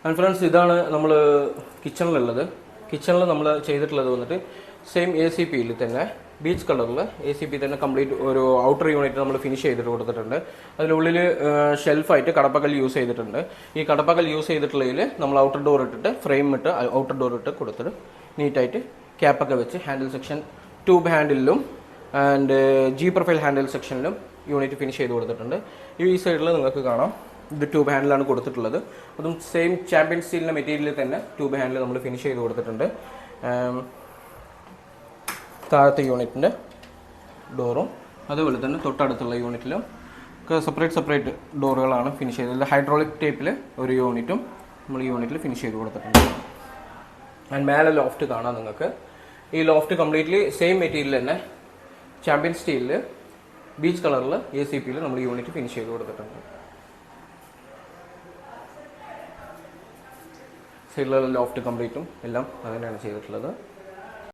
And friends, ഇതാണ് നമ്മൾ കിച്ചണിലുള്ളത്. കിച്ചണിൽ നമ്മൾ ചെയ്തിട്ടുള്ളത് വന്നിട്ട് സെയിം ACPയിൽ തന്നെ ബീച്ച് കളറിൽ ACP തന്നെ കംപ്ലീറ്റ് ഒരു ഔട്ടർ യൂണിറ്റ് നമ്മൾ ഫിനിഷ് ചെയ്തിട്ട് കൊടുത്തിട്ടുണ്ട്. അതിനുള്ളിൽ ഷെൽഫായിട്ട് കടപ്പകൽ യൂസ് ചെയ്തിട്ടുണ്ട്. ഈ കടപ്പകൽ യൂസ് ചെയ്തിട്ടുള്ളതിൽ നമ്മൾ ഔട്ടർ ഡോർ ഇട്ടിട്ട് ഫ്രെയിം ഇട്ട് ഔട്ടർ ഡോർ ഇട്ട് കൊടുത്തിട്ട് നീറ്റായിട്ട് ക്യാപ്പൊക്കെ വെച്ച് ഹാൻഡിൽ സെക്ഷൻ ട്യൂബ് ഹാൻഡിലും ആൻഡ് G പ്രൊഫൈൽ ഹാൻഡിൽ സെക്ഷനിലും യൂണിറ്റ് ഫിനിഷ് ചെയ്ത് കൊടുത്തിട്ടുണ്ട്. ഈ സൈഡിൽ നിങ്ങൾക്ക് കാണാം, ഇത് ട്യൂബ് ഹാൻഡിലാണ് കൊടുത്തിട്ടുള്ളത്. അതും സെയിം ചാമ്പ്യൻ സ്റ്റീലിൻ്റെ മെറ്റീരിയലിൽ തന്നെ ട്യൂബ് ഹാൻഡിൽ നമ്മൾ ഫിനിഷ് ചെയ്ത് കൊടുത്തിട്ടുണ്ട്. താഴത്തെ യൂണിറ്റിൻ്റെ ഡോറും അതുപോലെ തന്നെ തൊട്ടടുത്തുള്ള യൂണിറ്റിലും സെപ്പറേറ്റ് ഡോറുകളാണ് ഫിനിഷ് ചെയ്തത്. ഹൈഡ്രോളിക് ടേപ്പിൽ ഒരു യൂണിറ്റും നമ്മൾ ഈ യൂണിറ്റിൽ ഫിനിഷ് ചെയ്ത് കൊടുത്തിട്ടുണ്ട്. ആൻഡ് മേലെ ലോഫ്റ്റ് കാണാം നിങ്ങൾക്ക്. ഈ ലോഫ്റ്റ് കംപ്ലീറ്റ്ലി സെയിം മെറ്റീരിയൽ തന്നെ ചാമ്പ്യൻ സ്റ്റീലിൽ ബീച്ച് കളറിൽ ACPയിൽ നമ്മൾ യൂണിറ്റ് ഫിനിഷ് ചെയ്ത് കൊടുത്തിട്ടുണ്ട്. സൈഡിലുള്ള ലോഫ്റ്റ് കംപ്ലീറ്റും എല്ലാം അത് തന്നെയാണ് ചെയ്തിട്ടുള്ളത്.